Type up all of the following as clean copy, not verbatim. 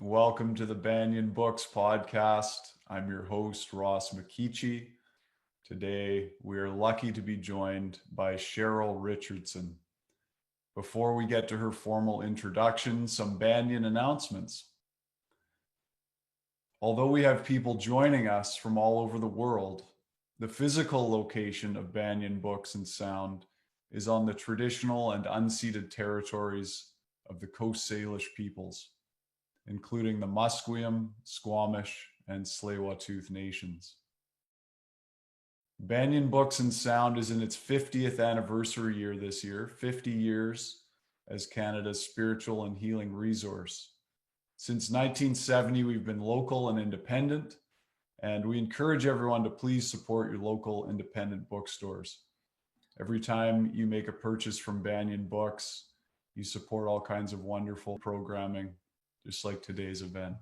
Welcome to the Banyan Books podcast. I'm your host, Ross McKeechee. Today, we are lucky to be joined by Cheryl Richardson. Before we get to her formal introduction, some Banyan announcements. Although we have people joining us from all over the world, the physical location of Banyan Books and Sound is on the traditional and unceded territories of the Coast Salish peoples, including the Musqueam, Squamish, and Tsleil-Waututh nations. Banyan Books and Sound is in its 50th anniversary year this year, 50 years as Canada's spiritual and healing resource. Since 1970, we've been local and independent, and we encourage everyone to please support your local independent bookstores. Every time you make a purchase from Banyan Books, you support all kinds of wonderful programming, just like today's event.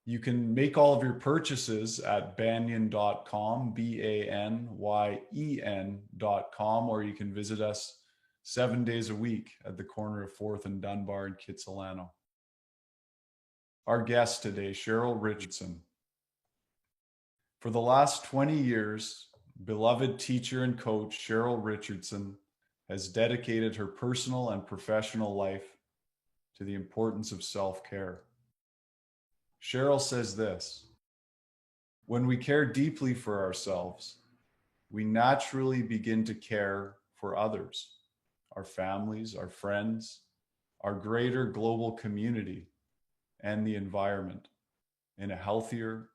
You can make all of your purchases at banyan.com, banyen.com, or you can visit us 7 days a week at the corner of 4th and Dunbar in Kitsilano. Our guest today, Cheryl Richardson. For the last 20 years, beloved teacher and coach Cheryl Richardson has dedicated her personal and professional life to the importance of self-care. Cheryl says this: when we care deeply for ourselves, we naturally begin to care for others, our families, our friends, our greater global community, and the environment in a healthier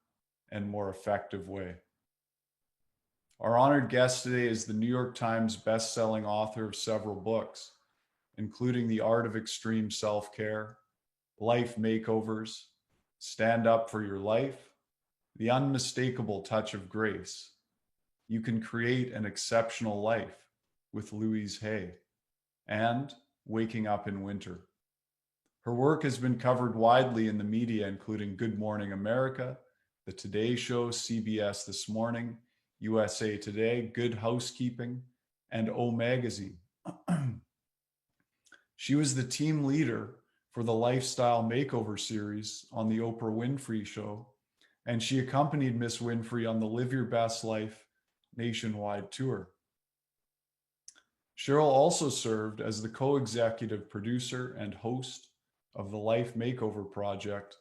and more effective way. Our honored guest today is the New York Times best-selling author of several books, including The Art of Extreme Self-Care, Life Makeovers, Stand Up for Your Life, The Unmistakable Touch of Grace, You Can Create an Exceptional Life with Louise Hay, and Waking Up in Winter. Her work has been covered widely in the media, including Good Morning America, The Today Show, CBS This Morning, USA Today, Good Housekeeping, and O Magazine. She was the team leader for the Lifestyle Makeover series on the Oprah Winfrey Show, and she accompanied Miss Winfrey on the Live Your Best Life nationwide tour. Cheryl also served as the co-executive producer and host of the Life Makeover Project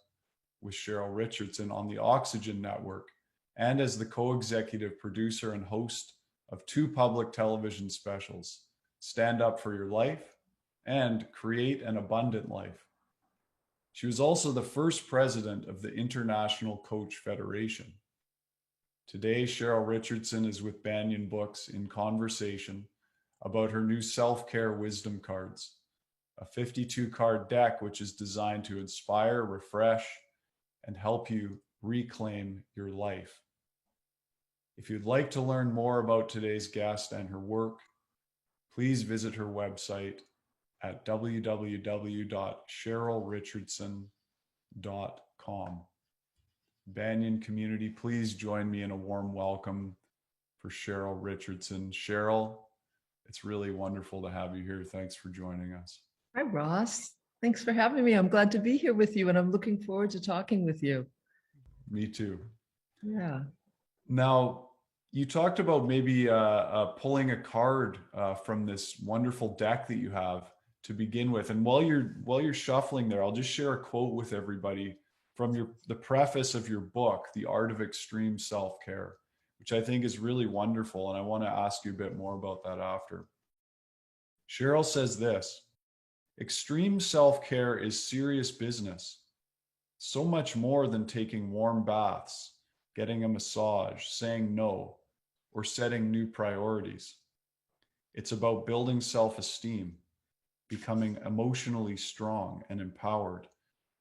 with Cheryl Richardson on the Oxygen Network, and as the co-executive producer and host of 2 public television specials, Stand Up for Your Life and Create an Abundant Life. She was also the first president of the International Coach Federation. Today, Cheryl Richardson is with Banyan Books in conversation about her new self-care wisdom cards, a 52-card deck which is designed to inspire, refresh, and help you reclaim your life. If you'd like to learn more about today's guest and her work, please visit her website at www.cherylrichardson.com. Banyan community, please join me in a warm welcome for Cheryl Richardson. Cheryl, it's really wonderful to have you here. Thanks for joining us. Hi, Ross. Thanks for having me. I'm glad to be here with you, and I'm looking forward to talking with you. Me too. Yeah. Now, you talked about maybe pulling a card from this wonderful deck that you have to begin with. And while you're shuffling there, I'll just share a quote with everybody from the preface of your book, The Art of Extreme Self-Care, which I think is really wonderful. And I want to ask you a bit more about that after. Cheryl says this: extreme self-care is serious business. So much more than taking warm baths, getting a massage, saying no, or setting new priorities. It's about building self-esteem, becoming emotionally strong and empowered,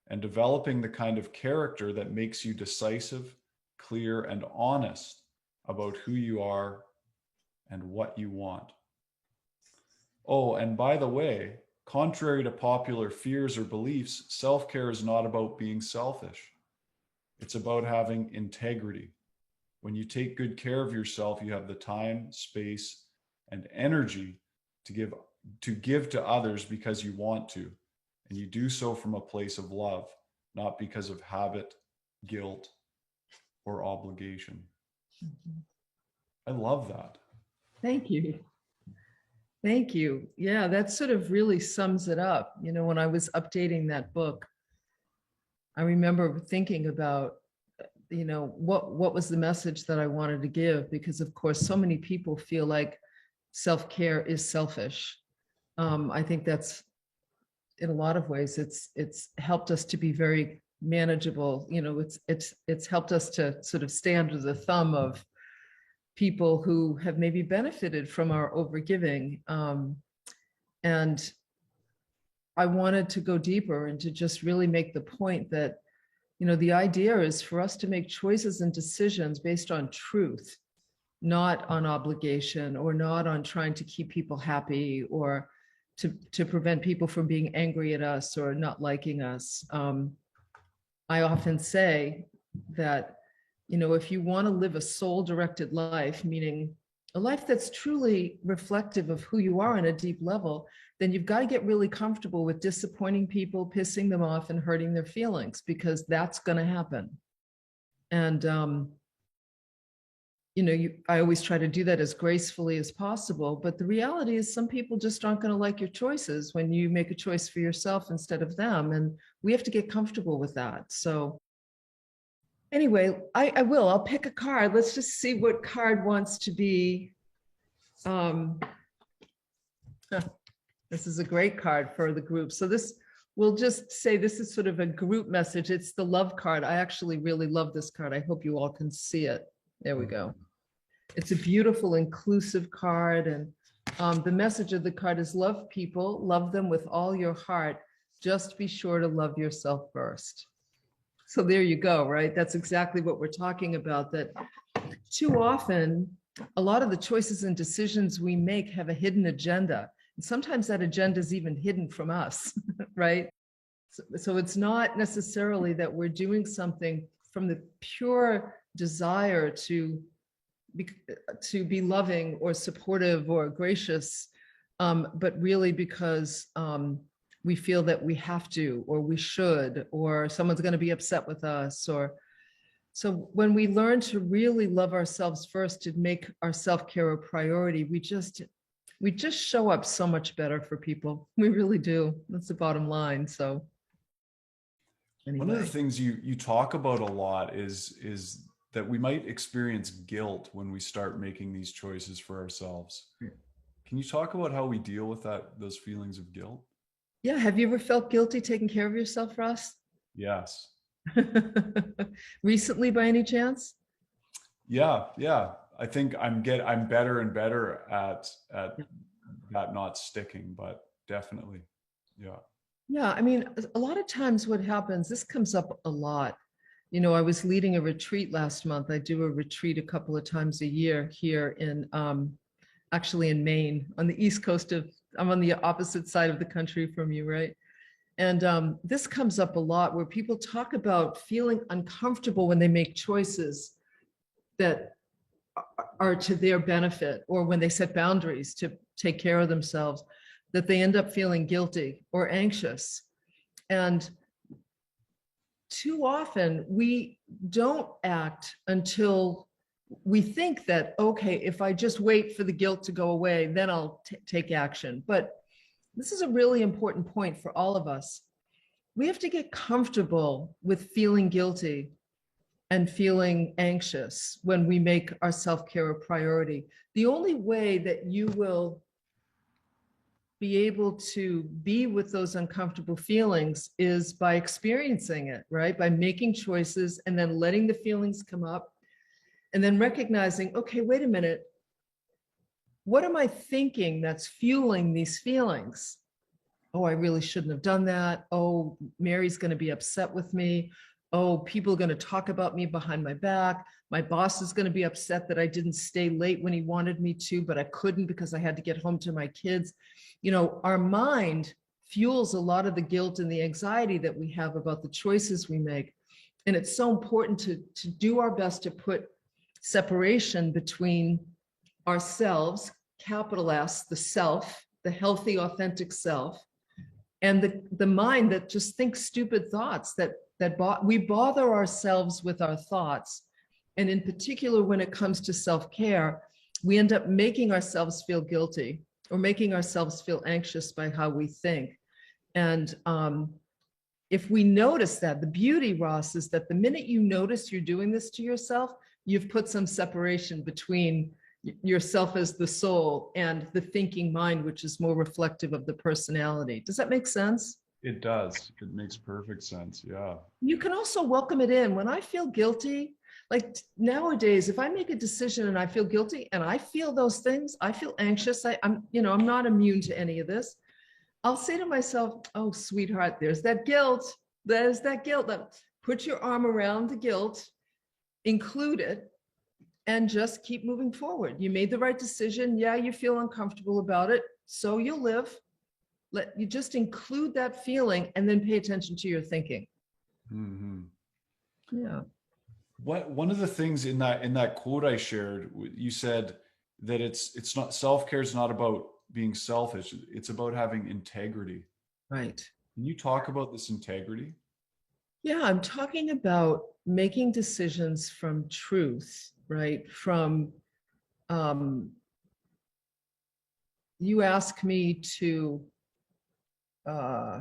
and developing the kind of character that makes you decisive, clear, and honest about who you are and what you want. Oh, and by the way, contrary to popular fears or beliefs, self-care is not about being selfish. It's about having integrity. When you take good care of yourself, you have the time, space, and energy to give to others because you want to, and you do so from a place of love, not because of habit, guilt, or obligation. I love that. Thank you. Thank you. Yeah, that sort of really sums it up. You know, when I was updating that book, I remember thinking about, you know, what was the message that I wanted to give? Because of course, so many people feel like self-care is selfish. I think that's, in a lot of ways, it's helped us to be very manageable. You know, it's helped us to sort of stay under the thumb of people who have maybe benefited from our overgiving. And I wanted to go deeper and to just really make the point that, you know, the idea is for us to make choices and decisions based on truth, not on obligation, or not on trying to keep people happy, or to prevent people from being angry at us or not liking us. I often say that, you know, if you want to live a soul-directed life, meaning a life that's truly reflective of who you are on a deep level, then you've got to get really comfortable with disappointing people, pissing them off, and hurting their feelings, because that's going to happen. And, you know, I always try to do that as gracefully as possible. But the reality is some people just aren't going to like your choices when you make a choice for yourself instead of them. And we have to get comfortable with that. So anyway, I'll pick a card. Let's just see what card wants to be. This is a great card for the group. So this, we'll just say this is sort of a group message. It's the love card. I actually really love this card. I hope you all can see it. There we go. It's a beautiful, inclusive card. And the message of the card is love people, love them with all your heart. Just be sure to love yourself first. So there you go, right? That's exactly what we're talking about, that too often, a lot of the choices and decisions we make have a hidden agenda. And sometimes that agenda is even hidden from us, right? So it's not necessarily that we're doing something from the pure desire to be loving or supportive or gracious, but really because we feel that we have to, or we should, or someone's going to be upset with us. Or so when we learn to really love ourselves first, to make our self-care a priority, we just show up so much better for people. We really do. That's the bottom line. So anyway. One of the things you talk about a lot is that we might experience guilt when we start making these choices for ourselves. Can you talk about how we deal with those feelings of guilt? Yeah. Have you ever felt guilty taking care of yourself, Ross? Yes. Recently, by any chance? Yeah. I think I'm better and better at that not sticking, but definitely. Yeah. Yeah. I mean, a lot of times what happens, this comes up a lot. You know, I was leading a retreat last month. I do a retreat a couple of times a year here in, actually in Maine, on the East Coast I'm on the opposite side of the country from you, right? And this comes up a lot, where people talk about feeling uncomfortable when they make choices that are to their benefit, or when they set boundaries to take care of themselves, that they end up feeling guilty or anxious. And too often we don't act until we think that, okay, if I just wait for the guilt to go away, then I'll take action. But this is a really important point for all of us. We have to get comfortable with feeling guilty and feeling anxious when we make our self-care a priority. The only way that you will be able to be with those uncomfortable feelings is by experiencing it, right? By making choices and then letting the feelings come up, and then recognizing, okay, wait a minute, what am I thinking that's fueling these feelings? Oh, I really shouldn't have done that. Oh, Mary's going to be upset with me. Oh, people are going to talk about me behind my back. My boss is going to be upset that I didn't stay late when he wanted me to, but I couldn't because I had to get home to my kids. You know, our mind fuels a lot of the guilt and the anxiety that we have about the choices we make. And it's so important to do our best to put separation between ourselves, capital S, the self, the healthy, authentic self, and the mind that just thinks stupid thoughts, that that we bother ourselves with our thoughts. And in particular, when it comes to self-care, we end up making ourselves feel guilty or making ourselves feel anxious by how we think. And if we notice that, the beauty, Ross, is that the minute you notice you're doing this to yourself, you've put some separation between yourself as the soul and the thinking mind, which is more reflective of the personality. Does that make sense? It does. It makes perfect sense. Yeah. You can also welcome it in. When I feel guilty, like nowadays, if I make a decision and I feel guilty and I feel those things, I feel anxious. I'm not immune to any of this. I'll say to myself, oh, sweetheart, there's that guilt. There's that guilt. Put your arm around the guilt, include it, and just keep moving forward. You made the right decision. Yeah, you feel uncomfortable about it. So you'll live. Let you just include that feeling and then pay attention to your thinking. Mm-hmm. Yeah. One of the things in that quote I shared, you said that it's not, self-care is not about being selfish. It's about having integrity. Right. Can you talk about this integrity? Yeah, I'm talking about making decisions from truth, right? From, you ask me to, I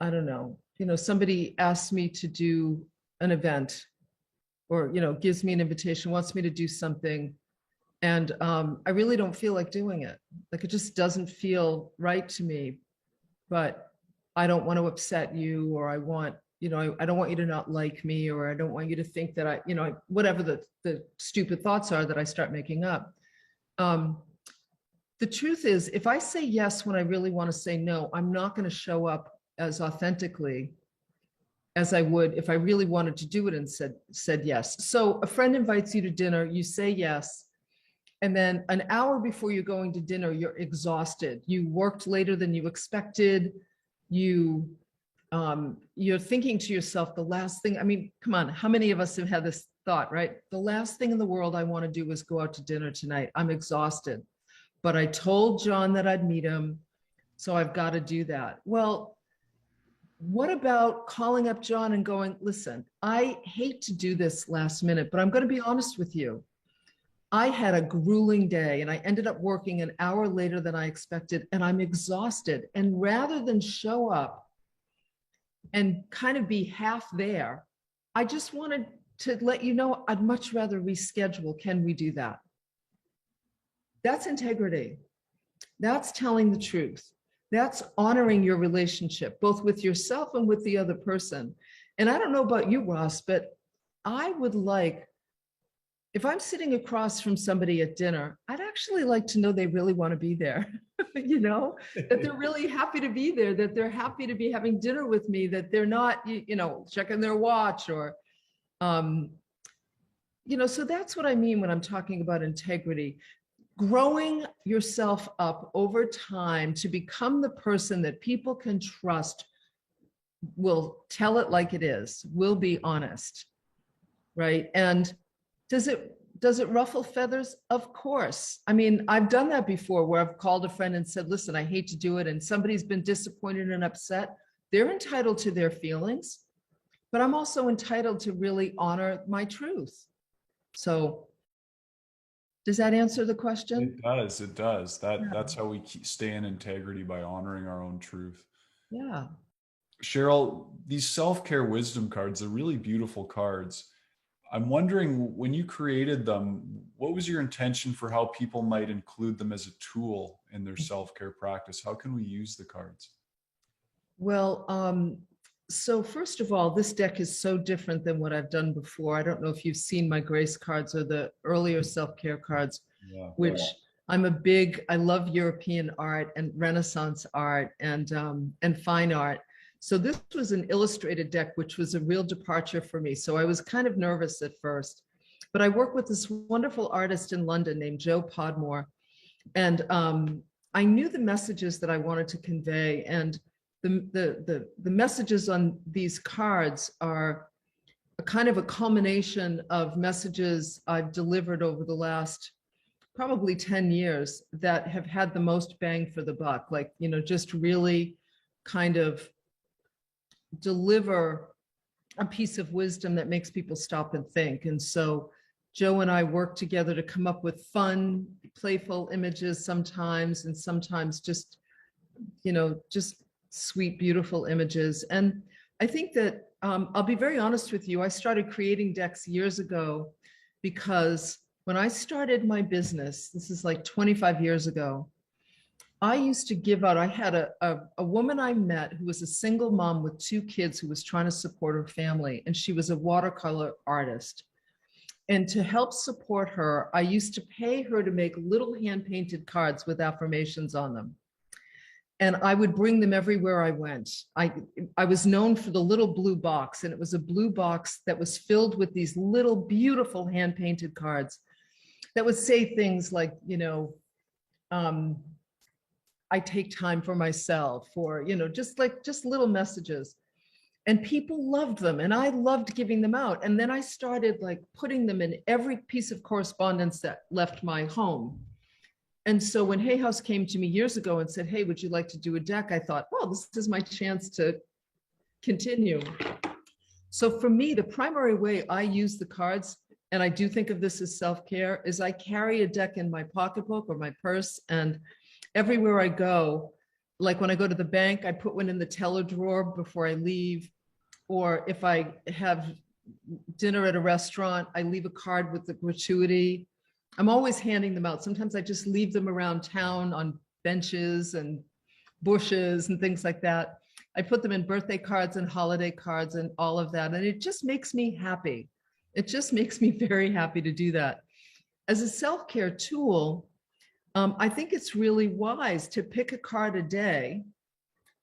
don't know, somebody asks me to do an event or, gives me an invitation, wants me to do something. And I really don't feel like doing it. Like, it just doesn't feel right to me, but I don't want to upset you, or I don't want you to not like me, or I don't want you to think that whatever the stupid thoughts are that I start making up. The truth is, if I say yes when I really want to say no, I'm not going to show up as authentically as I would if I really wanted to do it and said yes. So a friend invites you to dinner, you say yes. And then an hour before you're going to dinner, you're exhausted. You worked later than you expected. You're thinking to yourself, the last thing, I mean, come on, how many of us have had this thought, right? The last thing in the world I want to do is go out to dinner tonight. I'm exhausted. But I told John that I'd meet him, so I've got to do that. Well, what about calling up John and going, listen, I hate to do this last minute, but I'm going to be honest with you. I had a grueling day and I ended up working an hour later than I expected, and I'm exhausted. And rather than show up and kind of be half there, I just wanted to let you know I'd much rather reschedule. Can we do that? That's integrity. That's telling the truth. That's honoring your relationship, both with yourself and with the other person. And I don't know about you, Ross, but I would like, if I'm sitting across from somebody at dinner, I'd actually like to know they really want to be there, that they're really happy to be there, that they're happy to be having dinner with me, that they're not, checking their watch or, so that's what I mean when I'm talking about integrity. Growing yourself up over time to become the person that people can trust, will tell it like it is, will be honest, right? And does it ruffle feathers? Of course. I mean, I've done that before where I've called a friend and said, listen, I hate to do it. And somebody's been disappointed and upset. They're entitled to their feelings, but I'm also entitled to really honor my truth. So does that answer the question? It does. It does. That's how we stay in integrity, by honoring our own truth. Yeah. Cheryl, these self-care wisdom cards are really beautiful cards. I'm wondering, when you created them, what was your intention for how people might include them as a tool in their self-care practice? How can we use the cards? Well, so first of all, this deck is so different than what I've done before. I don't know if you've seen my grace cards or the earlier self-care cards, which I love European art and Renaissance art and fine art. So this was an illustrated deck, which was a real departure for me. So I was kind of nervous at first, but I work with this wonderful artist in London named Joe Podmore. And I knew the messages that I wanted to convey, and the messages on these cards are a kind of a culmination of messages I've delivered over the last probably 10 years that have had the most bang for the buck, like, just really kind of deliver a piece of wisdom that makes people stop and think. And so Joe and I work together to come up with fun, playful images sometimes, and sometimes just, just sweet, beautiful images. And I think that I'll be very honest with you. I started creating decks years ago because when I started my business, this is like 25 years ago, I used to give out. I had a woman I met who was a single mom with 2 kids who was trying to support her family, and she was a watercolor artist. And to help support her, I used to pay her to make little hand-painted cards with affirmations on them. And I would bring them everywhere I went. I was known for the little blue box, and it was a blue box that was filled with these little beautiful hand-painted cards that would say things like, I take time for myself, or, just little messages. And people loved them, and I loved giving them out. And then I started like putting them in every piece of correspondence that left my home. And so when Hay House came to me years ago and said, hey, would you like to do a deck? I thought, well, this is my chance to continue. So for me, the primary way I use the cards, and I do think of this as self-care, is I carry a deck in my pocketbook or my purse, and everywhere I go, like when I go to the bank, I put one in the teller drawer before I leave. Or if I have dinner at a restaurant, I leave a card with the gratuity. I'm always handing them out. Sometimes I just leave them around town on benches and bushes and things like that. I put them in birthday cards and holiday cards and all of that. And it just makes me happy. It just makes me very happy to do that. As a self-care tool, I think it's really wise to pick a card a day.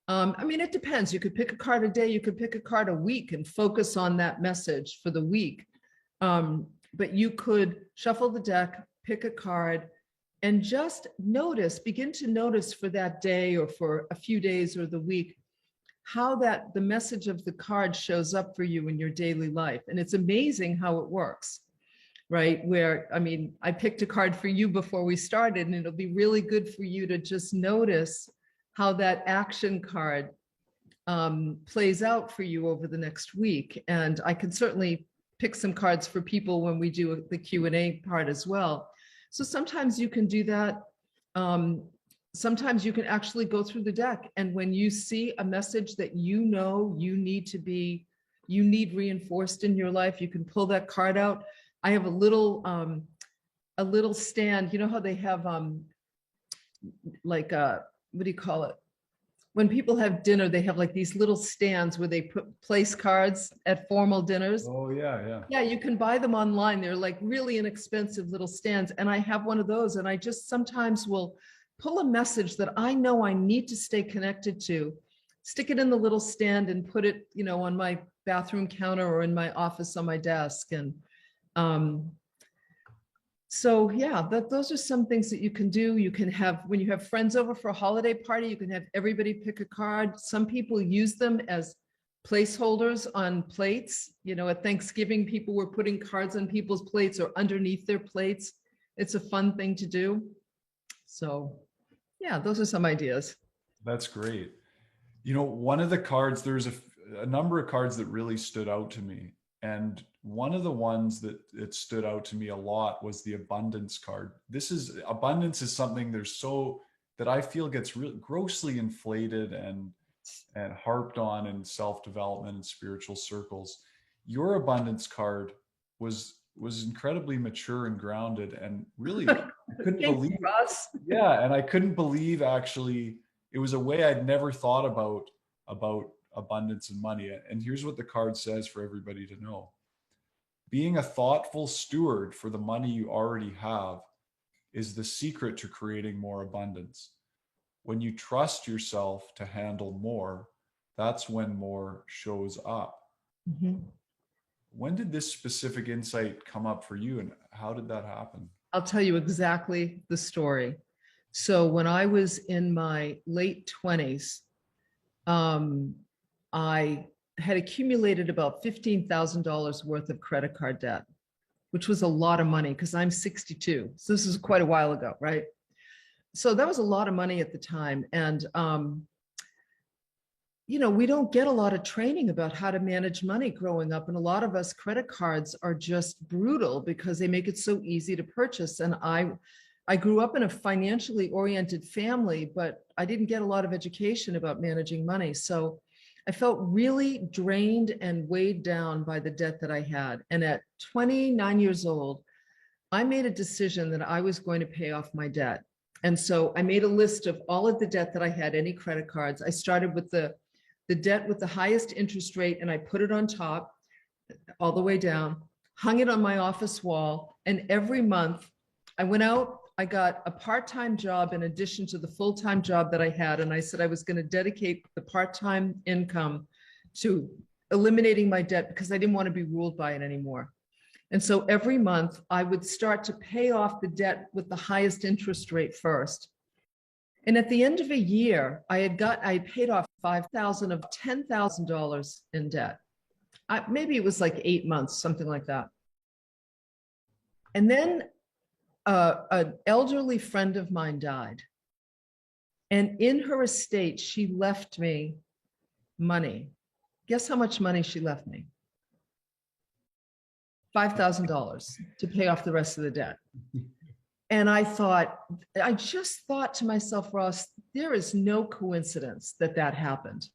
It depends. You could pick a card a day, you could pick a card a week and focus on that message for the week. But you could shuffle the deck, pick a card, and just begin to notice for that day or for a few days or the week, how the message of the card shows up for you in your daily life. And it's amazing how it works. Right? I picked a card for you before we started, and it'll be really good for you to just notice how that action card plays out for you over the next week. And I can certainly pick some cards for people when we do the Q&A part as well. So sometimes you can do that. Sometimes you can actually go through the deck, and when you see a message that you need reinforced in your life, you can pull that card out. I have a little stand. You know how they have what do you call it? When people have dinner, they have like these little stands where they place cards at formal dinners. Oh yeah. Yeah, you can buy them online. They're like really inexpensive little stands. And I have one of those, and I just sometimes will pull a message that I know I need to stay connected to, stick it in the little stand and put it, on my bathroom counter or in my office on my desk. And so yeah, those are some things that you can do. You can have, when you have friends over for a holiday party, you can have everybody pick a card. Some people use them as placeholders on plates. At Thanksgiving, people were putting cards on people's plates or underneath their plates. It's a fun thing to do. So yeah, those are some ideas. That's great. One of the cards, there's a number of cards that really stood out to me. And one of the ones that it stood out to me a lot was the abundance card. Abundance is something that I feel gets really grossly inflated and harped on in self-development and spiritual circles. Your abundance card was incredibly mature and grounded, and really I couldn't believe us. Yeah, and I couldn't believe actually it was a way I'd never thought about abundance and money. And here's what the card says for everybody to know. Being a thoughtful steward for the money you already have is the secret to creating more abundance. When you trust yourself to handle more, that's when more shows up. Mm-hmm. When did this specific insight come up for you, and how did that happen? I'll tell you exactly the story. So when I was in my late 20s, I had accumulated about $15,000 worth of credit card debt, which was a lot of money because I'm 62. So this is quite a while ago, right? So that was a lot of money at the time. And we don't get a lot of training about how to manage money growing up. And a lot of us, credit cards are just brutal because they make it so easy to purchase. And I grew up in a financially oriented family, but I didn't get a lot of education about managing money. So I felt really drained and weighed down by the debt that I had. And at 29 years old, I made a decision that I was going to pay off my debt. And so I made a list of all of the debt that I had, any credit cards. I started with the debt with the highest interest rate, and I put it on top all the way down, hung it on my office wall. And every month I went out, I got a part-time job in addition to the full-time job that I had. And I said I was going to dedicate the part-time income to eliminating my debt because I didn't want to be ruled by it anymore. And so every month I would start to pay off the debt with the highest interest rate first. And at the end of a year, I paid off $5,000 of $10,000 in debt. Maybe it was like 8 months, something like that. And then an elderly friend of mine died. And in her estate, she left me money. Guess how much money she left me? $5,000 to pay off the rest of the debt. And I just thought to myself, Ross, there is no coincidence that that happened.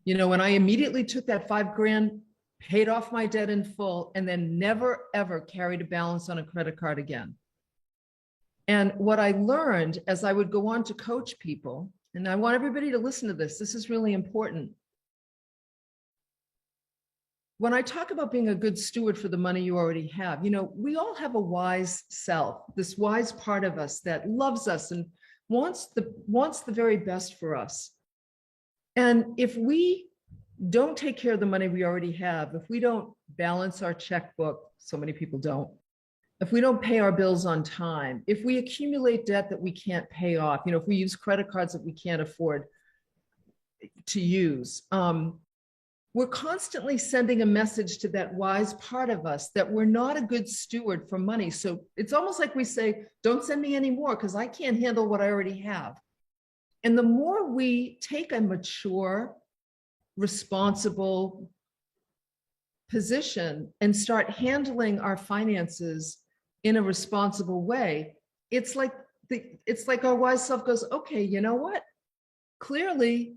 When I immediately took that $5,000, paid off my debt in full, and then never, ever carried a balance on a credit card again. And what I learned as I would go on to coach people, and I want everybody to listen to this, this is really important. When I talk about being a good steward for the money you already have, we all have a wise self, this wise part of us that loves us and wants the very best for us. And if we don't take care of the money we already have, if we don't balance our checkbook, so many people don't, if we don't pay our bills on time, if we accumulate debt that we can't pay off, if we use credit cards that we can't afford to use, we're constantly sending a message to that wise part of us that we're not a good steward for money. So it's almost like we say, don't send me any more because I can't handle what I already have. And the more we take a mature, responsible position and start handling our finances in a responsible way, it's like our wise self goes, okay, you know what? Clearly,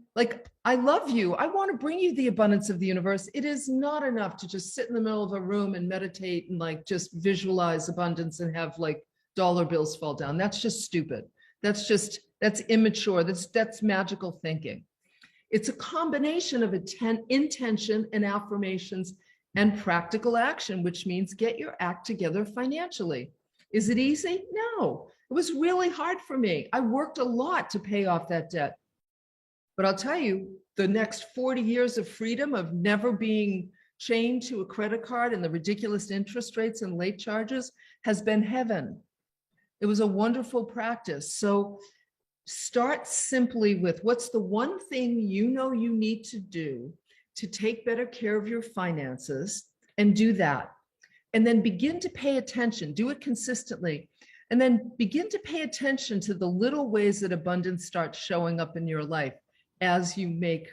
I love you. I want to bring you the abundance of the universe. It is not enough to just sit in the middle of a room and meditate and just visualize abundance and have dollar bills fall down. That's just stupid. That's immature. That's magical thinking. It's a combination of intention and affirmations and practical action, which means get your act together financially. Is it easy? No, it was really hard for me. I worked a lot to pay off that debt. But I'll tell you, the next 40 years of freedom, of never being chained to a credit card and the ridiculous interest rates and late charges, has been heaven. It was a wonderful practice. So start simply with what's the one thing you need to do to take better care of your finances, and do that. And then begin to pay attention, do it consistently. And then begin to pay attention to the little ways that abundance starts showing up in your life as you make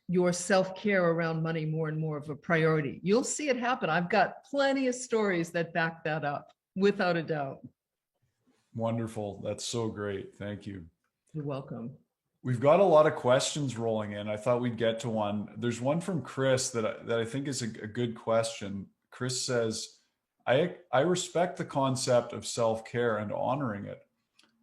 your self-care around money more and more of a priority. You'll see it happen. I've got plenty of stories that back that up, without a doubt. Wonderful. That's so great. Thank you. You're welcome. We've got a lot of questions rolling in. I thought we'd get to one. There's one from Chris that I think is a good question. Chris says, I respect the concept of self-care and honoring it.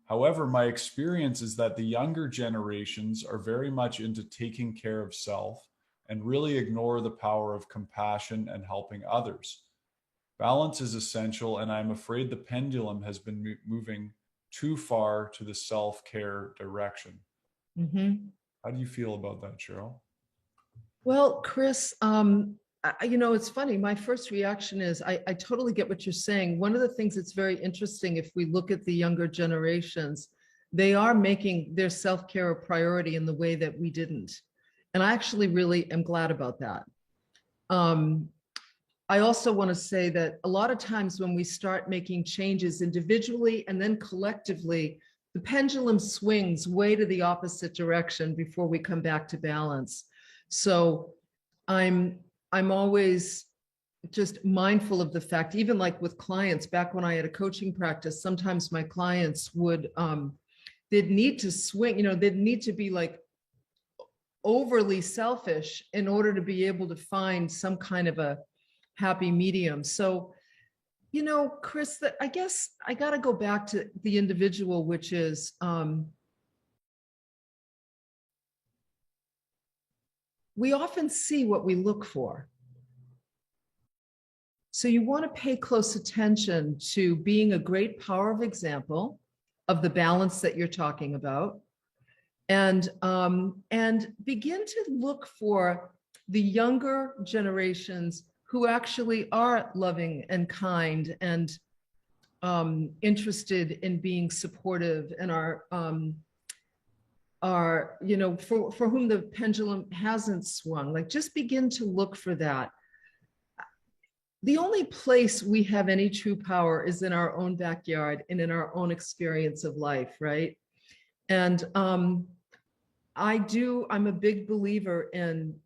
However, my experience is that the younger generations are very much into taking care of self and really ignore the power of compassion and helping others. Balance is essential, and I'm afraid the pendulum has been moving too far to the self-care direction. Mm-hmm. How do you feel about that, Cheryl? Well, Chris, it's funny. My first reaction is I totally get what you're saying. One of the things that's very interesting, if we look at the younger generations, they are making their self-care a priority in the way that we didn't. And I actually really am glad about that. I also want to say that a lot of times when we start making changes individually and then collectively, the pendulum swings way to the opposite direction before we come back to balance. So I'm always just mindful of the fact, even like with clients, back when I had a coaching practice, sometimes my clients would, they'd need to swing, they'd need to be like overly selfish in order to be able to find some kind of a happy medium. So, Chris, that I guess I got to go back to the individual, which is, we often see what we look for. So you want to pay close attention to being a great power of example of the balance that you're talking about, and begin to look for the younger generations who actually are loving and kind and interested in being supportive and are for whom the pendulum hasn't swung. Like, just begin to look for that. The only place we have any true power is in our own backyard and in our own experience of life, right? And I'm a big believer in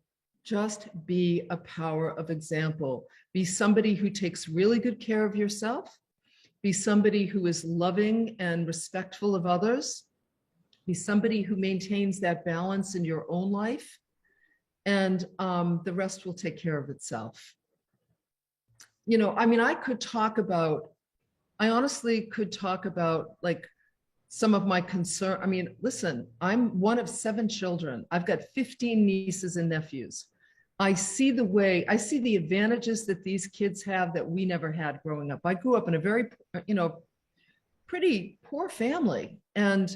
just be a power of example. Be somebody who takes really good care of yourself. Be somebody who is loving and respectful of others. Be somebody who maintains that balance in your own life. And the rest will take care of itself. I honestly could talk about like some of my concern. Listen, I'm one of 7 children. I've got 15 nieces and nephews. I see the advantages that these kids have that we never had growing up. I grew up in a very, pretty poor family. And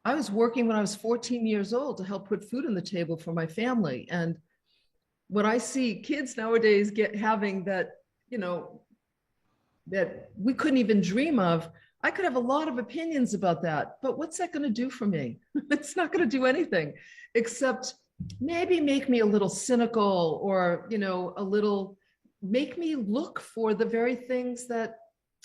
I was working when I was 14 years old to help put food on the table for my family. And what I see kids nowadays having that, that we couldn't even dream of, I could have a lot of opinions about that, but what's that going to do for me? It's not going to do anything except maybe make me a little cynical, or, make me look for the very things that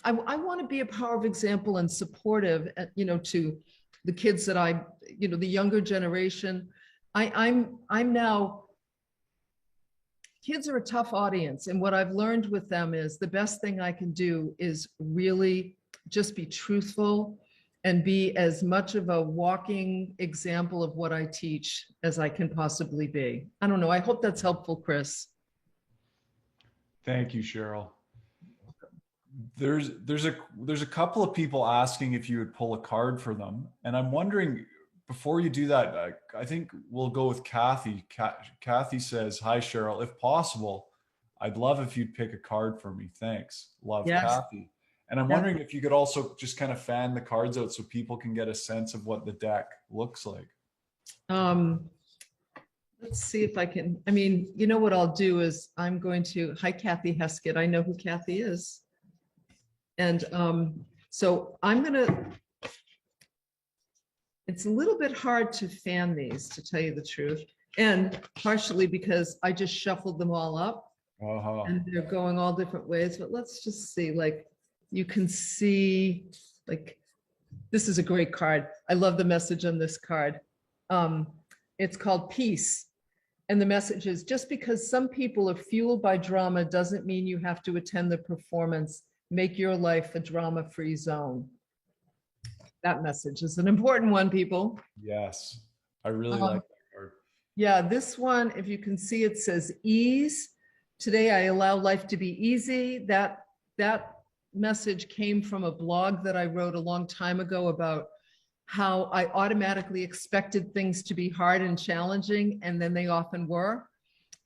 I want to be a power of example and supportive, to the kids that the younger generation. I'm now, kids are a tough audience. And what I've learned with them is the best thing I can do is really just be truthful and be as much of a walking example of what I teach as I can possibly be. I don't know. I hope that's helpful, Chris. Thank you, Cheryl. There's a couple of people asking if you would pull a card for them. And I'm wondering, before you do that, I think we'll go with Kathy. Kathy says, "Hi, Cheryl. If possible, I'd love if you'd pick a card for me. Thanks. Love, yes. Kathy." And I'm wondering if you could also just kind of fan the cards out so people can get a sense of what the deck looks like. Let's see if I can. What I'll do is I'm going to, hi, Kathy Heskett. I know who Kathy is. And so I'm going to, it's a little bit hard to fan these, to tell you the truth. And partially because I just shuffled them all up. And they're going all different ways. But let's just see, like, you can see, like, this is a great card. I love the message on this card. It's called Peace. And the message is, just because some people are fueled by drama doesn't mean you have to attend the performance. Make your life a drama-free zone. That message is an important one, people. Yes, I really like that card. Yeah, this one, if you can see, it says ease. Today, I allow life to be easy. That message came from a blog that I wrote a long time ago about how I automatically expected things to be hard and challenging, and then they often were.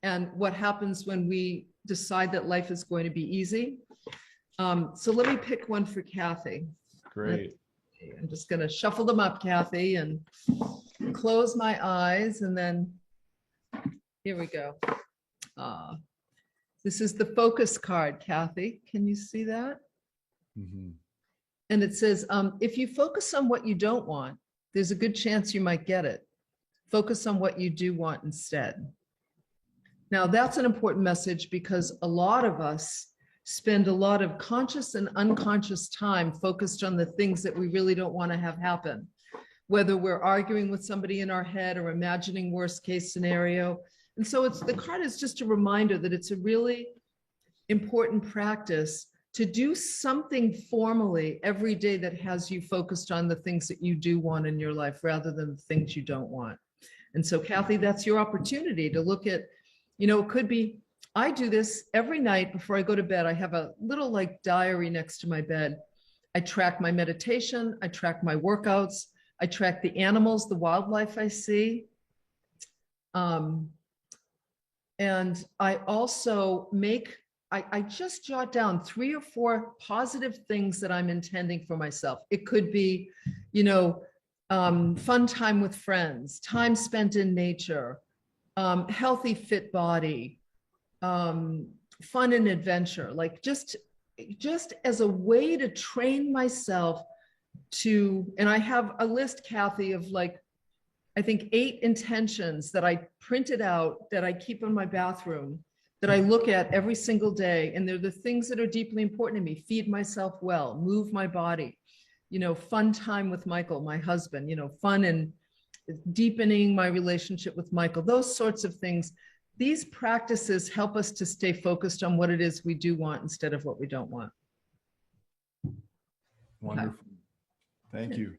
And what happens when we decide that life is going to be easy. So let me pick one for Kathy. Great. I'm just going to shuffle them up, Kathy, and close my eyes, and then here we go. This is the focus card, Kathy. Can you see that? Mm-hmm. And it says, if you focus on what you don't want, there's a good chance you might get it. Focus on what you do want instead. Now, that's an important message because a lot of us spend a lot of conscious and unconscious time focused on the things that we really don't want to have happen, whether we're arguing with somebody in our head or imagining worst case scenario. And so the card is just a reminder that it's a really important practice to do something formally every day that has you focused on the things that you do want in your life rather than the things you don't want. And so, Kathy, that's your opportunity to look at, it could be, I do this every night before I go to bed. I have a little like diary next to my bed. I track my meditation. I track my workouts. I track the animals, the wildlife I see. And I also I just jot down 3 or 4 positive things that I'm intending for myself. It could be, fun time with friends, time spent in nature, healthy, fit body, fun and adventure, like just as a way to train myself to, and I have a list, Kathy, of like, I think 8 intentions that I printed out that I keep in my bathroom that I look at every single day. And they're the things that are deeply important to me. Feed myself well, move my body, fun time with Michael, my husband, fun and deepening my relationship with Michael, those sorts of things. These practices help us to stay focused on what it is we do want instead of what we don't want. Wonderful. Thank you.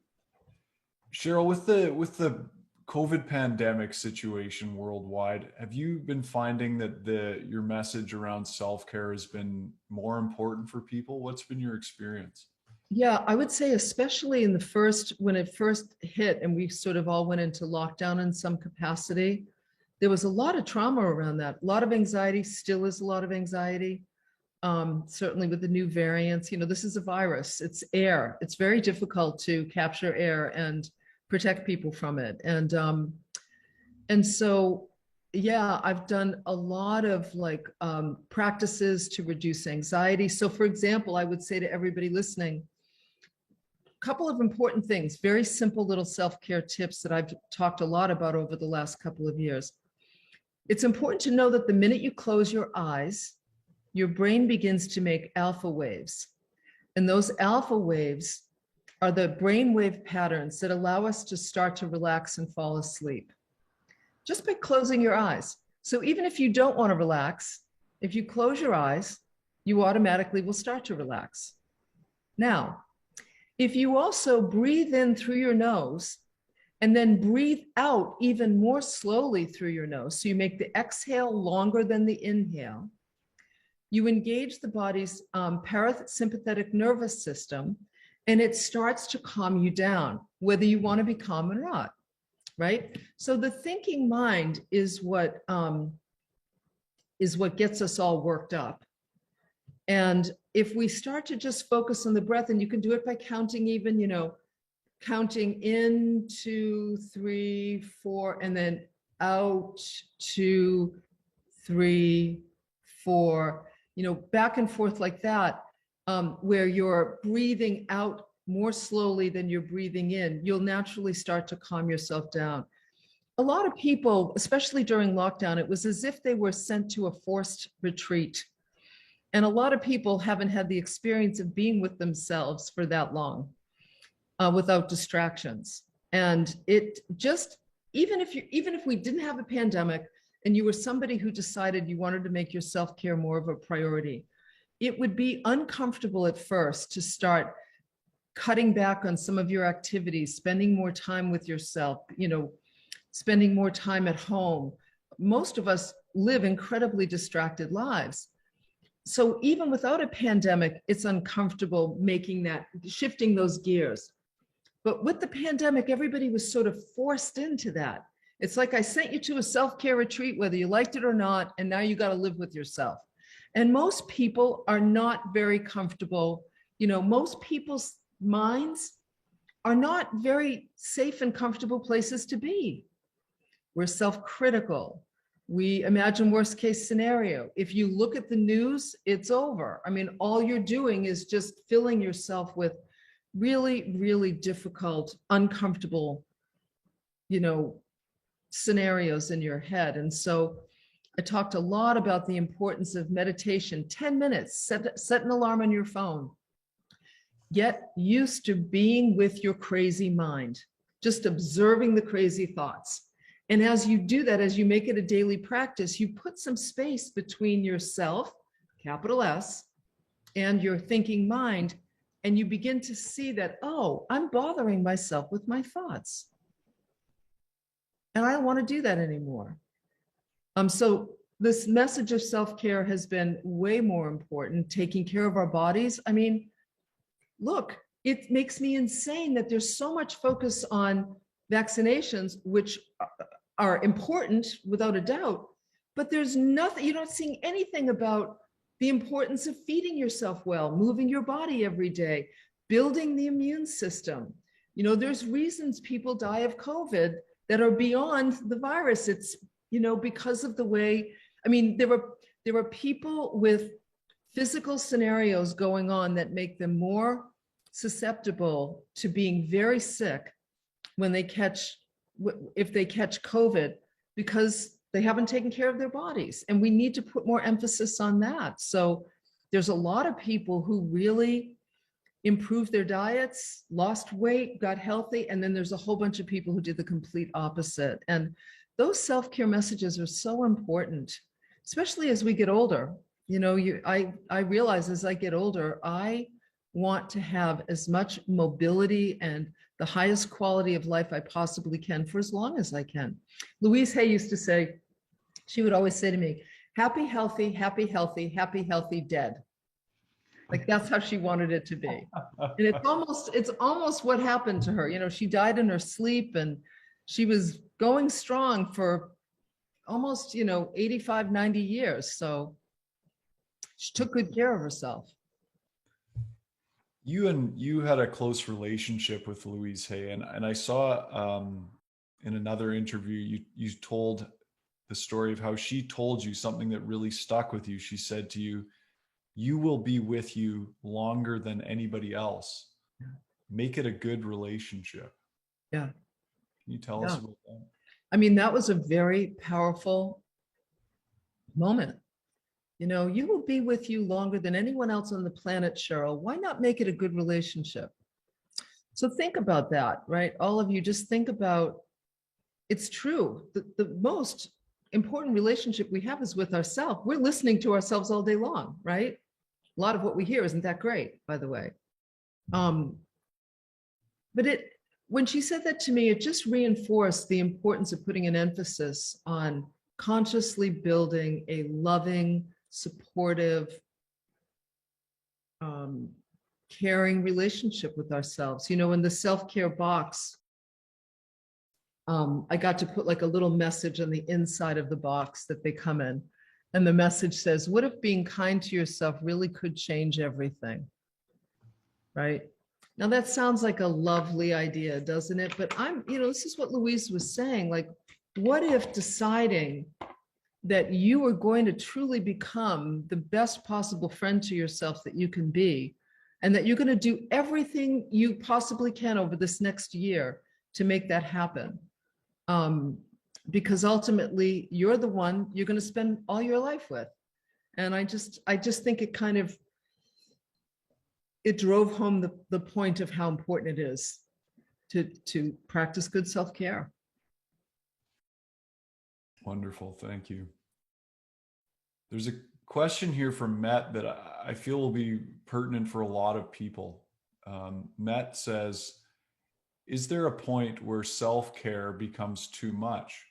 Cheryl, with the COVID pandemic situation worldwide, have you been finding that your message around self-care has been more important for people? What's been your experience? Yeah, I would say especially when it first hit and we sort of all went into lockdown in some capacity, there was a lot of trauma around that. A lot of anxiety, still is a lot of anxiety. Certainly with the new variants, this is a virus, it's air. It's very difficult to capture air and protect people from it. And so, yeah, I've done a lot of practices to reduce anxiety. So for example, I would say to everybody listening, a couple of important things, very simple little self-care tips that I've talked a lot about over the last couple of years. It's important to know that the minute you close your eyes, your brain begins to make alpha waves. And those alpha waves are the brainwave patterns that allow us to start to relax and fall asleep just by closing your eyes. So even if you don't want to relax, if you close your eyes, you automatically will start to relax. Now, if you also breathe in through your nose and then breathe out even more slowly through your nose, so you make the exhale longer than the inhale, you engage the body's parasympathetic nervous system, and it starts to calm you down, whether you want to be calm or not, right? So the thinking mind is what gets us all worked up. And if we start to just focus on the breath, and you can do it by counting even, counting in 2, 3, 4, and then out 2, 3, 4, back and forth like that, where you're breathing out more slowly than you're breathing in, you'll naturally start to calm yourself down. A lot of people, especially during lockdown, it was as if they were sent to a forced retreat. And a lot of people haven't had the experience of being with themselves for that long without distractions. And it just, even if we didn't have a pandemic and you were somebody who decided you wanted to make your self-care more of a priority, it would be uncomfortable at first to start cutting back on some of your activities, spending more time with yourself, spending more time at home. Most of us live incredibly distracted lives. So even without a pandemic, it's uncomfortable shifting those gears. But with the pandemic, everybody was sort of forced into that. It's like I sent you to a self-care retreat, whether you liked it or not, and now you got to live with yourself. And most people are not very comfortable. Most people's minds are not very safe and comfortable places to be. We're self-critical. We imagine worst case scenario. If you look at the news, it's over. I mean, all you're doing is just filling yourself with really, really difficult, uncomfortable, scenarios in your head. And so I talked a lot about the importance of meditation, 10 minutes, set an alarm on your phone. Get used to being with your crazy mind, just observing the crazy thoughts. And as you do that, as you make it a daily practice, you put some space between yourself, capital S, and your thinking mind. And you begin to see that, oh, I'm bothering myself with my thoughts. And I don't want to do that anymore. So this message of self-care has been way more important, taking care of our bodies. I mean, look, it makes me insane that there's so much focus on vaccinations, which are important without a doubt, but there's nothing, you're not seeing anything about the importance of feeding yourself well, moving your body every day, building the immune system. You know, there's reasons people die of COVID that are beyond the virus. It's, you know, because of the way, I mean, there were people with physical scenarios going on that make them more susceptible to being very sick when they catch, if they catch COVID, because they haven't taken care of their bodies. And we need to put more emphasis on that. So there's a lot of people who really improved their diets, lost weight, got healthy. And then there's a whole bunch of people who did the complete opposite. And those self-care messages are so important, especially as we get older. You know, I realize as I get older, I want to have as much mobility and the highest quality of life I possibly can for as long as I can. Louise Hay used to say, she would always say to me, happy, healthy, happy, healthy, happy, healthy, dead. Like that's how she wanted it to be. And it's almost what happened to her. You know, she died in her sleep and she was going strong for almost, you know, 85, 90 years. So she took good care of herself. You had a close relationship with Louise Hay, and I saw in another interview you told the story of how she told you something that really stuck with you. She said to you, "You will be with you longer than anybody else. Make it a good relationship." Yeah. Can you tell us about that? I mean, that was a very powerful moment. You know, you will be with you longer than anyone else on the planet, Cheryl. Why not make it a good relationship? So think about that, right? All of you, just think about, it's true. The most important relationship we have is with ourselves. We're listening to ourselves all day long, right? A lot of what we hear isn't that great, by the way. But when she said that to me, it just reinforced the importance of putting an emphasis on consciously building a loving, supportive, caring relationship with ourselves. You know, in the self-care box, I got to put like a little message on the inside of the box that they come in. And the message says, what if being kind to yourself really could change everything? Right? Now that sounds like a lovely idea, doesn't it? But you know, this is what Louise was saying. Like, what if deciding that you are going to truly become the best possible friend to yourself that you can be, and that you're going to do everything you possibly can over this next year to make that happen? Because ultimately you're the one you're going to spend all your life with. And I just think it kind of, it drove home the point of how important it is to practice good self-care. Wonderful. Thank you. There's a question here from Matt that I feel will be pertinent for a lot of people. Matt says, is there a point where self-care becomes too much?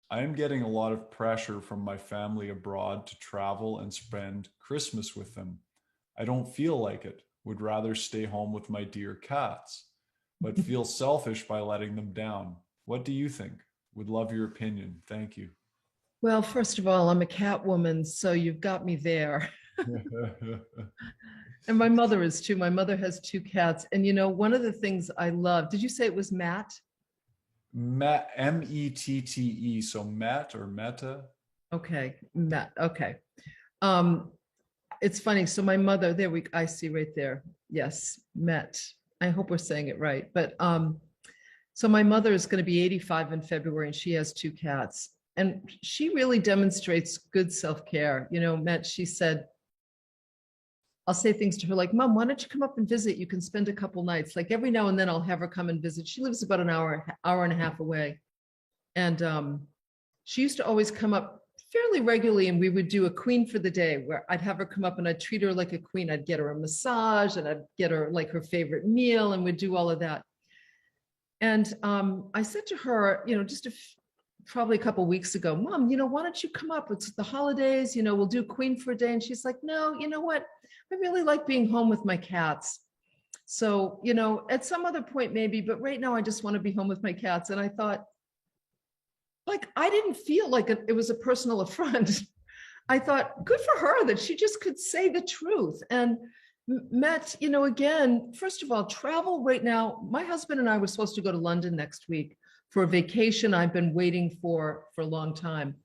I am getting a lot of pressure from my family abroad to travel and spend Christmas with them. I don't feel like it, would rather stay home with my dear cats, but feel selfish by letting them down. What do you think? Would love your opinion. Thank you. Well, first of all, I'm a cat woman, so you've got me there. And my mother is too. My mother has 2 cats. And you know, one of the things I love, did you say it was Matt? Matt, M-E-T-T-E. So Matt or Meta? Okay, Matt. Okay. It's funny. So my mother, I see right there. Yes, Matt. I hope we're saying it right. But so my mother is going to be 85 in February, and she has 2 cats. and she really demonstrates good self-care. You know, Matt, she said, I'll say things to her like, Mom, why don't you come up and visit? You can spend a couple nights. Like every now and then I'll have her come and visit. She lives about an hour and a half away. And she used to always come up fairly regularly, and we would do a queen for the day where I'd have her come up and I'd treat her like a queen. I'd get her a massage and I'd get her like her favorite meal, and we'd do all of that. And I said to her, you know, just probably a couple of weeks ago, Mom, you know, why don't you come up? It's the holidays, you know, we'll do queen for a day. And she's like, no, you know what? I really like being home with my cats. So, you know, at some other point maybe, but right now I just want to be home with my cats. And I thought, like, I didn't feel like it was a personal affront. I thought, good for her that she just could say the truth. And Matt, you know, again, first of all, travel right now. My husband and I were supposed to go to London next week for a vacation I've been waiting for a long time.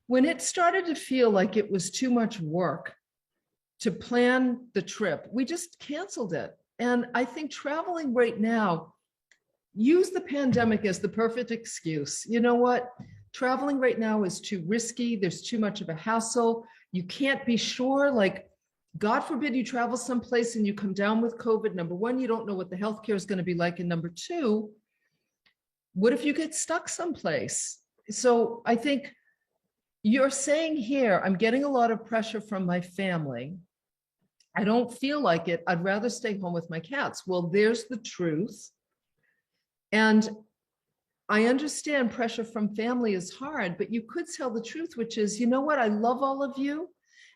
When it started to feel like it was too much work to plan the trip, we just canceled it. And I think traveling right now, use the pandemic as the perfect excuse. You know what? Traveling right now is too risky. There's too much of a hassle. You can't be sure, like, God forbid you travel someplace and you come down with COVID. Number one, you don't know what the healthcare is going to be like. And number two, what if you get stuck someplace? So I think you're saying here, I'm getting a lot of pressure from my family. I don't feel like it. I'd rather stay home with my cats. Well, there's the truth. And I understand pressure from family is hard, but you could tell the truth, which is, you know what? I love all of you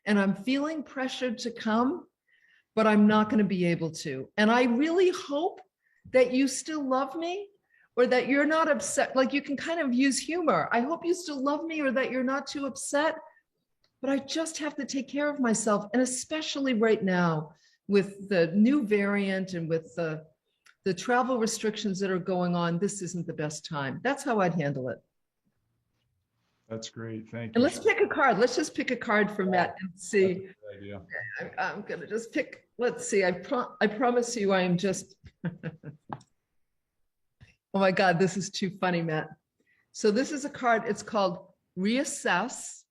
and I'm feeling pressured to come, but I'm not going to be able to. And I really hope that you still love me, or that you're not upset. Like, you can kind of use humor. I hope you still love me, or that you're not too upset, but I just have to take care of myself. And especially right now with the new variant and with the travel restrictions that are going on, this isn't the best time. That's how I'd handle it. That's great. Thank you. And let's pick a card. Let's just pick a card for Matt and see. I'm going to just pick, let's see. I promise you I am just, oh my God, this is too funny, Matt. So this is a card. It's called Reassess.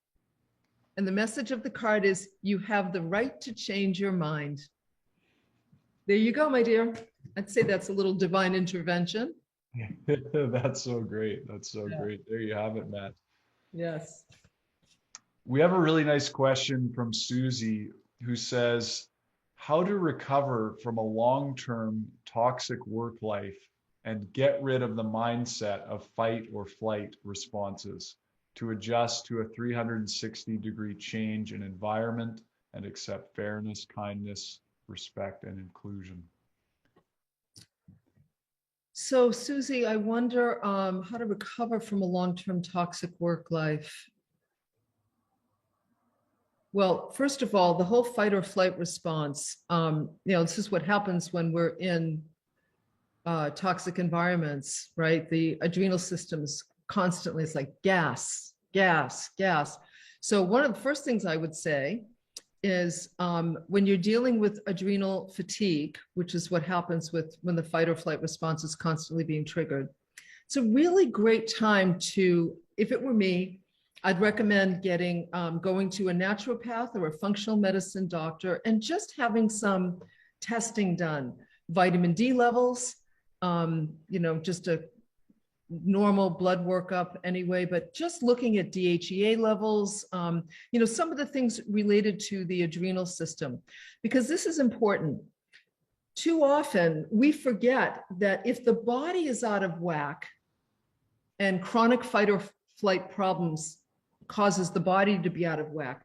And the message of the card is, you have the right to change your mind. There you go, my dear. I'd say that's a little divine intervention. That's so great. That's so great. There you have it, Matt. Yes. We have a really nice question from Susie, who says, how to recover from a long-term toxic work life and get rid of the mindset of fight or flight responses to adjust to a 360-degree change in environment and accept fairness, kindness, respect, and inclusion. So Susie, I wonder how to recover from a long-term toxic work life. Well, first of all, the whole fight or flight response, you know, this is what happens when we're in toxic environments, right? The adrenal system's constantly, it's like gas, gas, gas. So one of the first things I would say is when you're dealing with adrenal fatigue, which is what happens when the fight or flight response is constantly being triggered. It's a really great time to, if it were me, I'd recommend going to a naturopath or a functional medicine doctor and just having some testing done. Vitamin D levels, you know, just a normal blood workup anyway, but just looking at DHEA levels, you know, some of the things related to the adrenal system, because this is important. Too often we forget that if the body is out of whack and chronic fight or flight problems causes the body to be out of whack,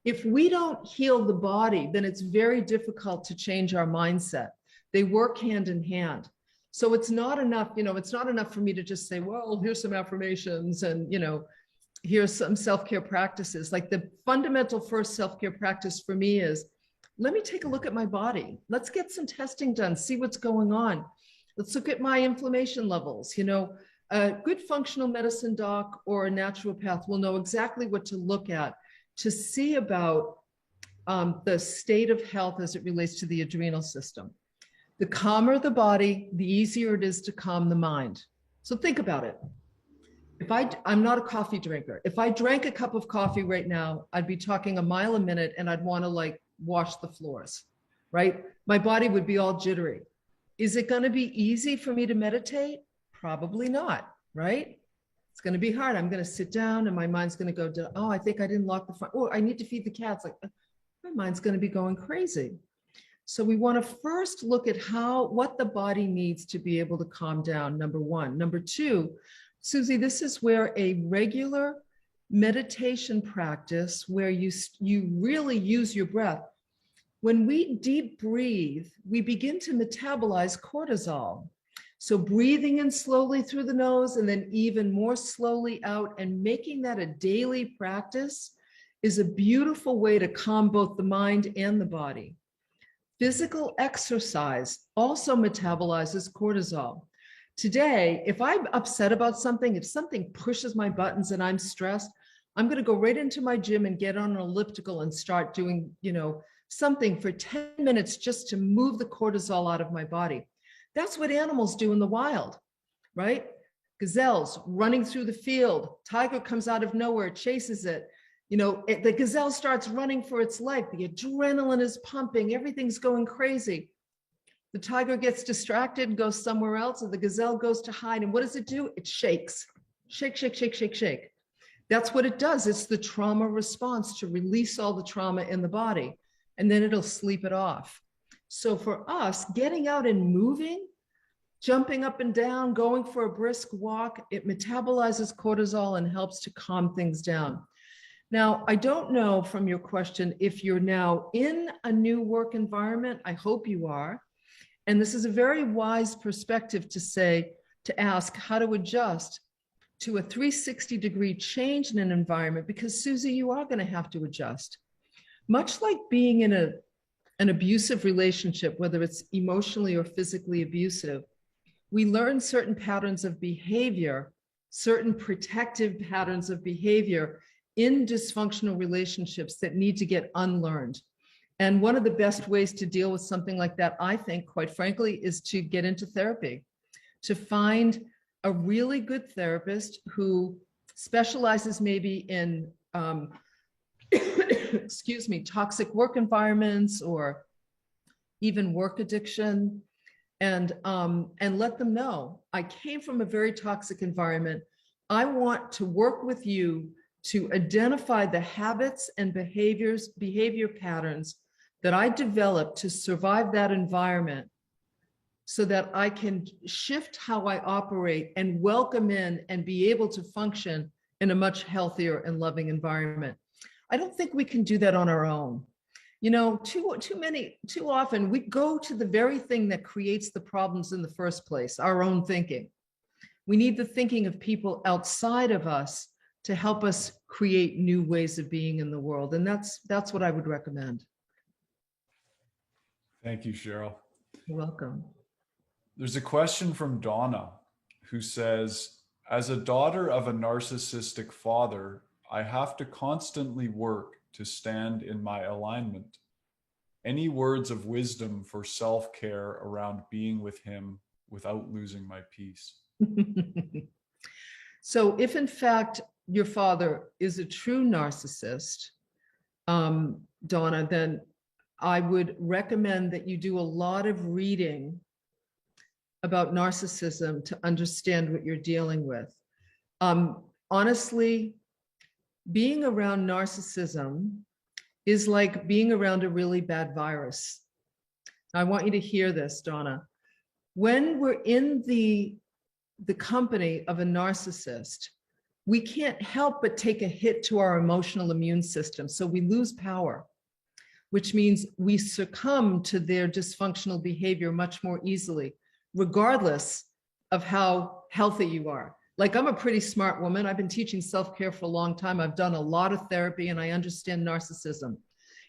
if we don't heal the body, then it's very difficult to change our mindset. They work hand in hand. So it's not enough, you know, it's not enough for me to just say, well, here's some affirmations and, you know, here's some self-care practices. Like, the fundamental first self-care practice for me is, let me take a look at my body. Let's get some testing done, see what's going on. Let's look at my inflammation levels. You know, a good functional medicine doc or a naturopath will know exactly what to look at to see about the state of health as it relates to the adrenal system. The calmer the body, the easier it is to calm the mind. So think about it. I'm not a coffee drinker. If I drank a cup of coffee right now, I'd be talking a mile a minute and I'd want to like wash the floors, right? My body would be all jittery. Is it going to be easy for me to meditate? Probably not, right? It's going to be hard. I'm going to sit down and my mind's going to go to, oh, I think I didn't lock the front. Oh, I need to feed the cats. Like my mind's going to be going crazy. So we want to first look at what the body needs to be able to calm down, number one. Number two, Susie, this is where a regular meditation practice where you really use your breath. When we deep breathe, we begin to metabolize cortisol. So breathing in slowly through the nose and then even more slowly out, and making that a daily practice is a beautiful way to calm both the mind and the body. Physical exercise also metabolizes cortisol. Today, if I'm upset about something, if something pushes my buttons and I'm stressed, I'm going to go right into my gym and get on an elliptical and start doing, something for 10 minutes just to move the cortisol out of my body. That's what animals do in the wild, right? Gazelles running through the field, tiger comes out of nowhere, chases it. The gazelle starts running for its life. The adrenaline is pumping. Everything's going crazy. The tiger gets distracted, goes somewhere else, and the gazelle goes to hide. And what does it do? It shakes. Shake, shake, shake, shake, shake. That's what it does. It's the trauma response to release all the trauma in the body, and then it'll sleep it off. So for us, getting out and moving, jumping up and down, going for a brisk walk, it metabolizes cortisol and helps to calm things down. Now, I don't know from your question if you're now in a new work environment. I hope you are. And this is a very wise perspective to ask how to adjust to a 360-degree change in an environment, because Susie, you are going to have to adjust. Much like being in an abusive relationship, whether it's emotionally or physically abusive, we learn certain patterns of behavior, certain protective patterns of behavior in dysfunctional relationships that need to get unlearned. And one of the best ways to deal with something like that, I think, quite frankly, is to get into therapy, to find a really good therapist who specializes maybe in, excuse me, toxic work environments or even work addiction, and let them know, I came from a very toxic environment. I want to work with you to identify the habits and behavior patterns that I developed to survive that environment, so that I can shift how I operate and welcome in and be able to function in a much healthier and loving environment. I don't think we can do that on our own. Too often we go to the very thing that creates the problems in the first place, our own thinking. We need the thinking of people outside of us to help us create new ways of being in the world. And that's what I would recommend. Thank you, Cheryl. You're welcome. There's a question from Donna who says, as a daughter of a narcissistic father, I have to constantly work to stand in my alignment. Any words of wisdom for self-care around being with him without losing my peace? So if in fact your father is a true narcissist, Donna, then I would recommend that you do a lot of reading about narcissism to understand what you're dealing with. Honestly, being around narcissism is like being around a really bad virus. I want you to hear this, Donna. When we're in the company of a narcissist, we can't help but take a hit to our emotional immune system. So we lose power, which means we succumb to their dysfunctional behavior much more easily, regardless of how healthy you are. Like, I'm a pretty smart woman. I've been teaching self-care for a long time. I've done a lot of therapy and I understand narcissism.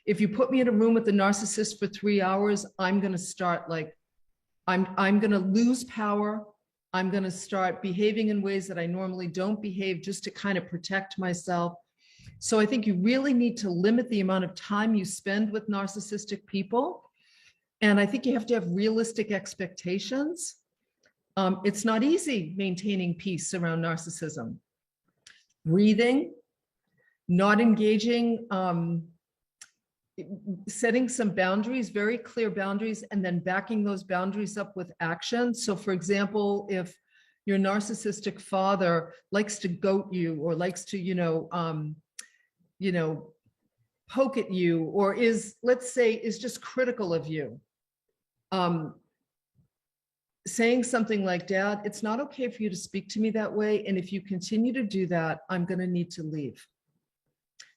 If you put me in a room with a narcissist for 3 hours, I'm going to start I'm going to lose power. I'm going to start behaving in ways that I normally don't behave just to kind of protect myself. So I think you really need to limit the amount of time you spend with narcissistic people. And I think you have to have realistic expectations. It's not easy maintaining peace around narcissism. breathing, not engaging, setting some boundaries, very clear boundaries, and then backing those boundaries up with action. So for example, if your narcissistic father likes to goat you or likes to, poke at you, or is, let's say, is just critical of you, saying something like, Dad, it's not okay for you to speak to me that way. And if you continue to do that, I'm going to need to leave.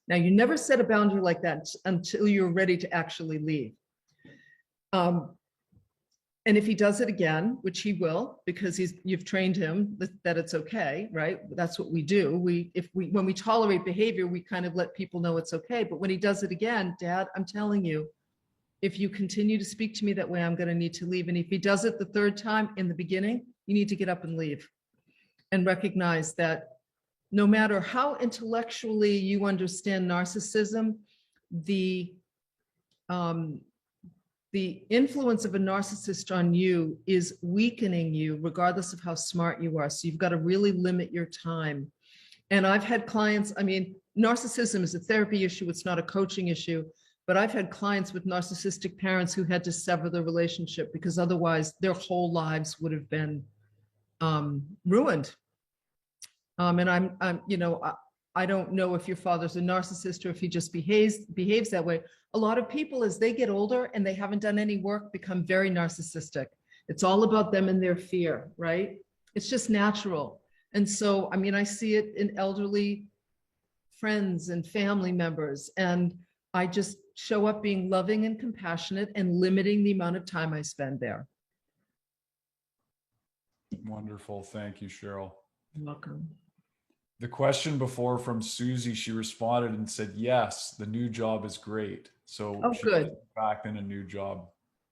Now, you never set a boundary like that until you're ready to actually leave. And if he does it again, which he will, because you've trained him that it's okay, right? That's what we do. When we tolerate behavior, we kind of let people know it's okay. But when he does it again, Dad, I'm telling you, if you continue to speak to me that way, I'm going to need to leave. And if he does it the third time in the beginning, you need to get up and leave and recognize that no matter how intellectually you understand narcissism, the influence of a narcissist on you is weakening you regardless of how smart you are. So you've got to really limit your time. And I've had clients, narcissism is a therapy issue. It's not a coaching issue, but I've had clients with narcissistic parents who had to sever the relationship because otherwise their whole lives would have been ruined. And I don't know if your father's a narcissist or if he just behaves that way. A lot of people, as they get older and they haven't done any work, become very narcissistic. It's all about them and their fear, right? It's just natural. And so, I see it in elderly friends and family members. And I just show up being loving and compassionate and limiting the amount of time I spend there. Wonderful. Thank you, Cheryl. You're welcome. The question before from Susie, she responded and said, yes, the new job is great. So she's good. back in a new job.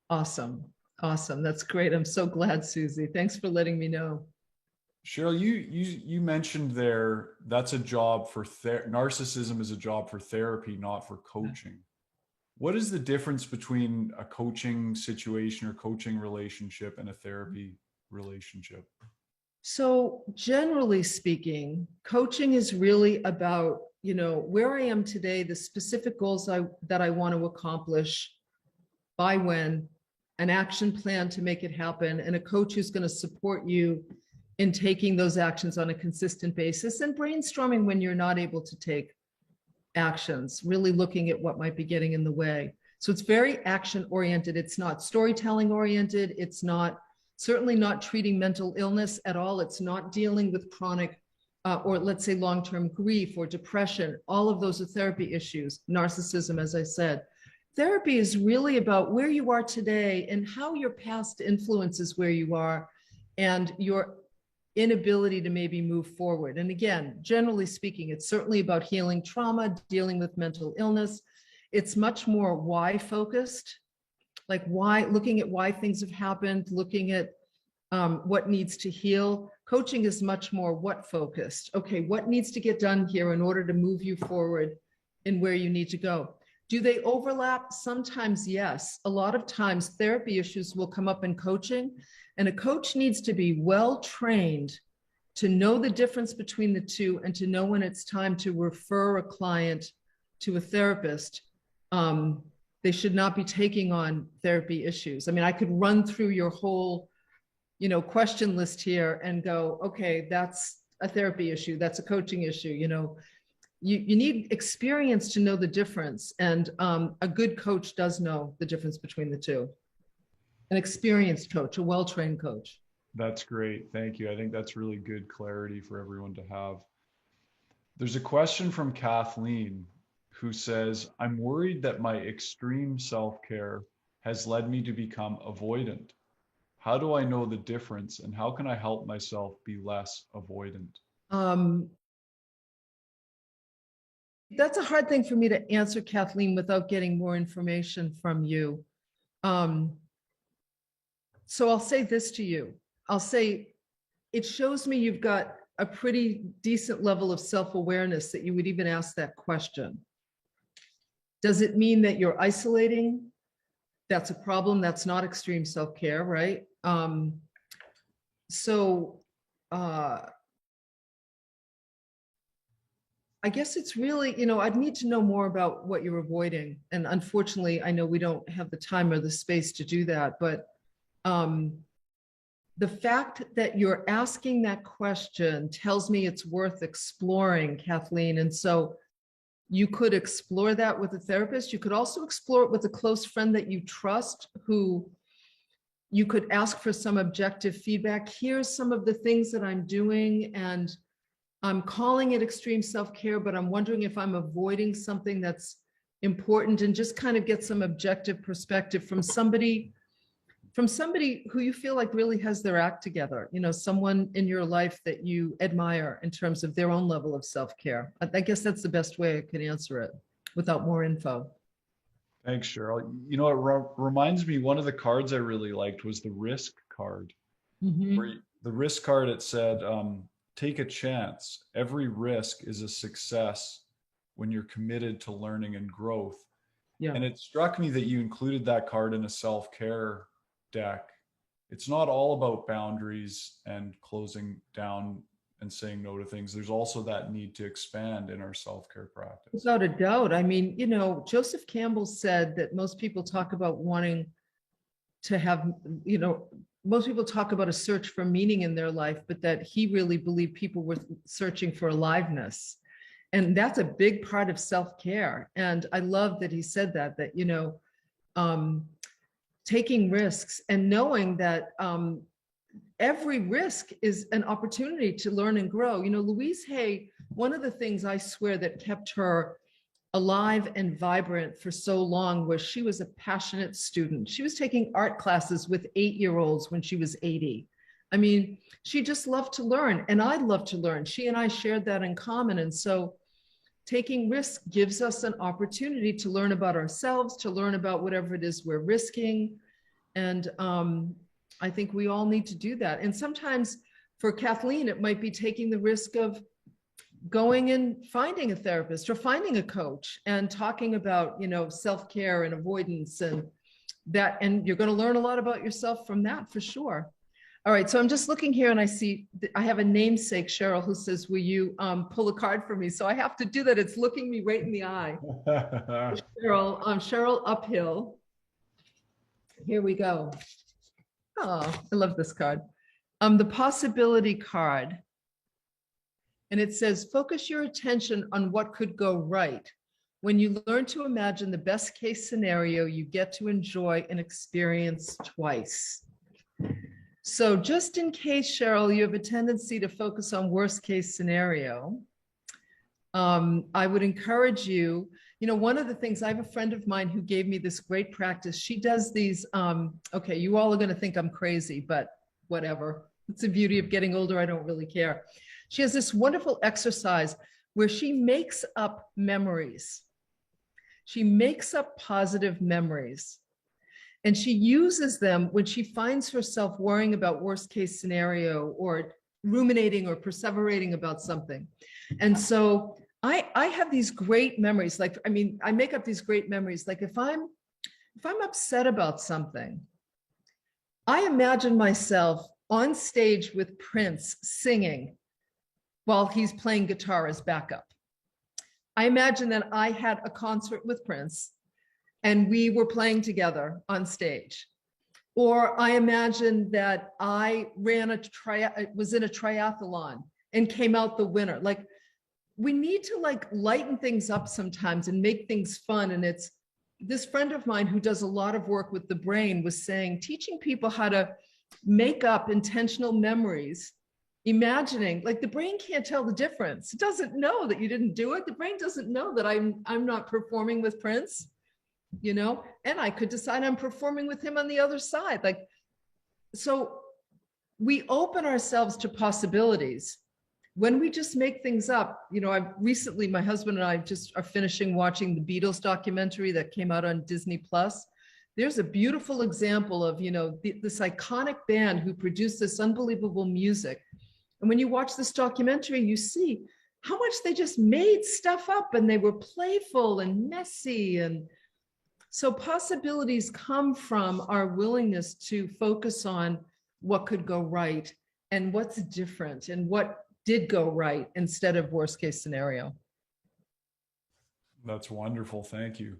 Awesome. Awesome. That's great. I'm so glad, Susie. Thanks for letting me know. Cheryl, you mentioned there, that's a job for narcissism is a job for therapy, not for coaching. What is the difference between a coaching situation or coaching relationship and a therapy relationship? So generally speaking, coaching is really about, where I am today, the specific goals that I want to accomplish, by when, an action plan to make it happen, and a coach who's going to support you in taking those actions on a consistent basis, and brainstorming when you're not able to take actions, really looking at what might be getting in the way. So it's very action oriented. It's not storytelling oriented. It's certainly not treating mental illness at all. It's not dealing with chronic or let's say long-term grief or depression. All of those are therapy issues. Narcissism, as I said. Therapy is really about where you are today and how your past influences where you are and your inability to maybe move forward. And again, generally speaking, it's certainly about healing trauma, dealing with mental illness. It's much more why focused. Like why, looking at why things have happened, looking at what needs to heal. Coaching is much more what focused. Okay, what needs to get done here in order to move you forward in where you need to go? Do they overlap? Sometimes yes. A lot of times therapy issues will come up in coaching, and a coach needs to be well trained to know the difference between the two and to know when it's time to refer a client to a therapist. They should not be taking on therapy issues. I could run through your whole, question list here and go, okay, that's a therapy issue. That's a coaching issue. You need experience to know the difference. And a good coach does know the difference between the two. An experienced coach, a well-trained coach. That's great. Thank you. I think that's really good clarity for everyone to have. There's a question from Kathleen who says, I'm worried that my extreme self-care has led me to become avoidant. How do I know the difference, and how can I help myself be less avoidant? That's a hard thing for me to answer, Kathleen, without getting more information from you. So I'll say this to you. I'll say, it shows me you've got a pretty decent level of self-awareness that you would even ask that question. Does it mean that you're isolating? That's a problem. That's not extreme self-care, right? I guess it's really, I'd need to know more about what you're avoiding. And unfortunately, I know we don't have the time or the space to do that, but um, the fact that you're asking that question tells me it's worth exploring, Kathleen. And so you could explore that with a therapist. You could also explore it with a close friend that you trust, who you could ask for some objective feedback. Here's some of the things that I'm doing, and I'm calling it extreme self-care, but I'm wondering if I'm avoiding something that's important, and just kind of get some objective perspective from somebody who you feel like really has their act together, someone in your life that you admire in terms of their own level of self-care. I guess that's the best way I could answer it without more info. Thanks, Cheryl. You know, it reminds me, one of the cards I really liked was the risk card. Mhm. The risk card, it said, take a chance. Every risk is a success when you're committed to learning and growth. Yeah. And it struck me that you included that card in a self-care deck. It's not all about boundaries and closing down and saying no to things. There's also that need to expand in our self-care practice. Without a doubt. I mean, Joseph Campbell said that most people talk about wanting to have, most people talk about a search for meaning in their life, but that he really believed people were searching for aliveness. And that's a big part of self-care. And I love that he said that, taking risks and knowing that every risk is an opportunity to learn and grow. Louise Hay, one of the things I swear that kept her alive and vibrant for so long was she was a passionate student. She was taking art classes with 8-year-olds when she was 80. I mean, she just loved to learn, and I love to learn. She and I shared that in common. And so taking risks gives us an opportunity to learn about ourselves, to learn about whatever it is we're risking. And I think we all need to do that. And sometimes for Kathleen, it might be taking the risk of going and finding a therapist or finding a coach and talking about, self-care and avoidance and that. And you're going to learn a lot about yourself from that, for sure. All right, so I'm just looking here and I see I have a namesake, Cheryl, who says, will you pull a card for me? So I have to do that. It's looking me right in the eye. Cheryl Uphill. Here we go. Oh, I love this card. The possibility card. And it says, focus your attention on what could go right. When you learn to imagine the best case scenario, you get to enjoy an experience twice. So just in case, Cheryl, you have a tendency to focus on worst case scenario, I would encourage you, one of the things, I have a friend of mine who gave me this great practice. She does these, okay, you all are going to think I'm crazy, but whatever. It's the beauty of getting older. I don't really care. She has this wonderful exercise where she makes up memories. She makes up positive memories. And she uses them when she finds herself worrying about worst case scenario or ruminating or perseverating about something. And so I have these great memories. I make up these great memories. Like if I'm upset about something, I imagine myself on stage with Prince singing while he's playing guitar as backup. I imagine that I had a concert with Prince and we were playing together on stage. Or I imagine that I was in a triathlon and came out the winner. Like, we need to lighten things up sometimes and make things fun. And it's this friend of mine who does a lot of work with the brain was saying, teaching people how to make up intentional memories, imagining, like the brain can't tell the difference. It doesn't know that you didn't do it. The brain doesn't know that I'm not performing with Prince, and I could decide I'm performing with him on the other side. So we open ourselves to possibilities. When we just make things up, my husband and I just are finishing watching the Beatles documentary that came out on Disney Plus. There's a beautiful example of, this iconic band who produced this unbelievable music. And when you watch this documentary, you see how much they just made stuff up, and they were playful and messy. And so possibilities come from our willingness to focus on what could go right and what's different and what did go right instead of worst case scenario. That's wonderful. Thank you.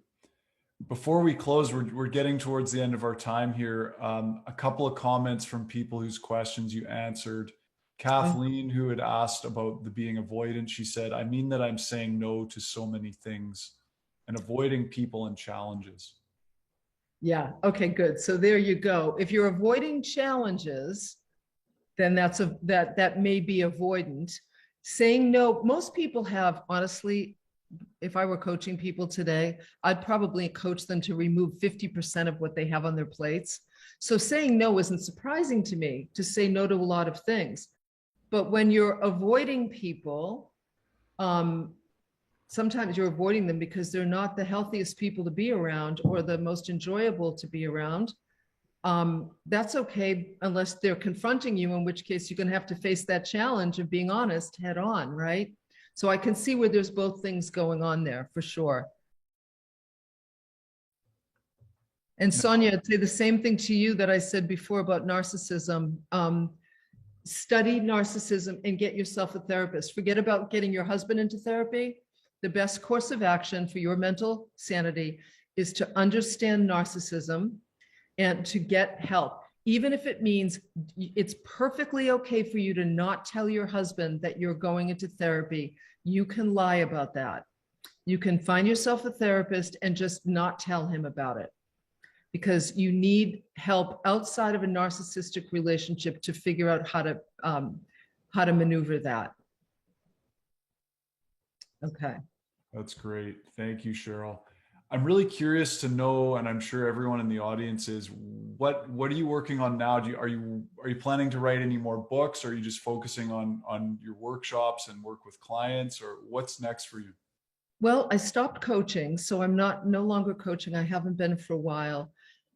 Before we close, we're getting towards the end of our time here. A couple of comments from people whose questions you answered. Kathleen, who had asked about the being avoidant, she said, I mean that I'm saying no to so many things and avoiding people and challenges. Yeah. Okay, good. So there you go. If you're avoiding challenges, then that may be avoidant. Saying no, most people have, honestly, if I were coaching people today, I'd probably coach them to remove 50% of what they have on their plates. So saying no isn't surprising to me, to say no to a lot of things. But when you're avoiding people, sometimes you're avoiding them because they're not the healthiest people to be around or the most enjoyable to be around. That's okay unless they're confronting you, in which case you're going to have to face that challenge of being honest head on, right? So I can see where there's both things going on there for sure. And Sonia, I'd say the same thing to you that I said before about narcissism. Study narcissism and get yourself a therapist. Forget about getting your husband into therapy. The best course of action for your mental sanity is to understand narcissism and to get help. Even if it means it's perfectly okay for you to not tell your husband that you're going into therapy. You can lie about that. You can find yourself a therapist and just not tell him about it, because you need help outside of a narcissistic relationship to figure out how to maneuver that. Okay. That's great. Thank you, Cheryl. I'm really curious to know, and I'm sure everyone in the audience is, what are you working on now? Are you planning to write any more books? Or are you just focusing on your workshops and work with clients, or what's next for you? Well, I stopped coaching, so I'm no longer coaching. I haven't been for a while.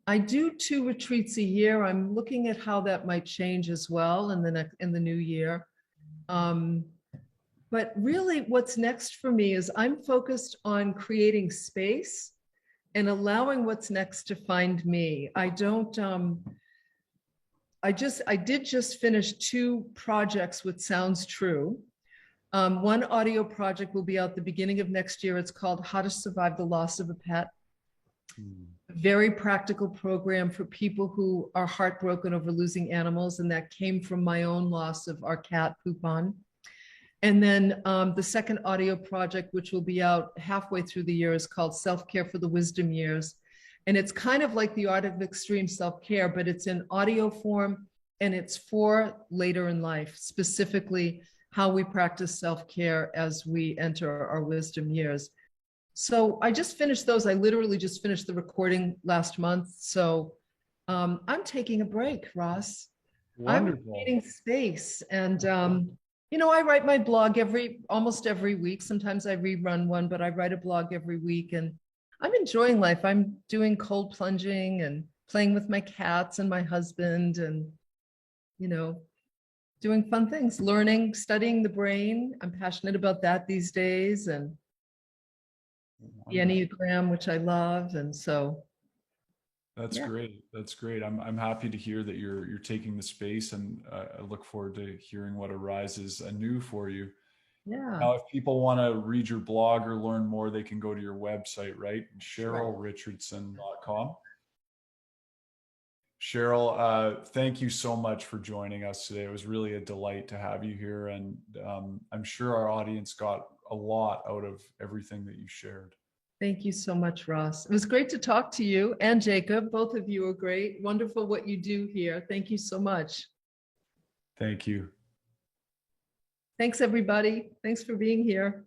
I do 2 retreats a year. I'm looking at how that might change as well in the new year. But really what's next for me is I'm focused on creating space and allowing what's next to find me. I did just finish 2 projects with Sounds True. One audio project will be out the beginning of next year. It's called How to Survive the Loss of a Pet. Very practical program for people who are heartbroken over losing animals. And that came from my own loss of our cat, Poupon. And then the second audio project, which will be out halfway through the year, is called Self-Care for the Wisdom Years. And it's kind of like the Art of Extreme Self-Care, but it's in audio form and it's for later in life, specifically how we practice self-care as we enter our wisdom years. So I just finished those. I literally just finished the recording last month. So I'm taking a break, Ross. Wonderful. I'm creating space. And, I write my blog almost every week. Sometimes I rerun one, but I write a blog every week. And I'm enjoying life. I'm doing cold plunging and playing with my cats and my husband and, doing fun things, learning, studying the brain. I'm passionate about that these days. And the Enneagram, which I love. And so. That's great. That's great. I'm happy to hear that you're taking the space, and I look forward to hearing what arises anew for you. Yeah. Now, if people want to read your blog or learn more, they can go to your website, right? CherylRichardson.com. Cheryl, thank you so much for joining us today. It was really a delight to have you here, and I'm sure our audience got a lot out of everything that you shared. Thank you so much, Ross. It was great to talk to you and Jacob. Both of you are great. Wonderful what you do here. Thank you so much. Thank you. Thanks, everybody. Thanks for being here.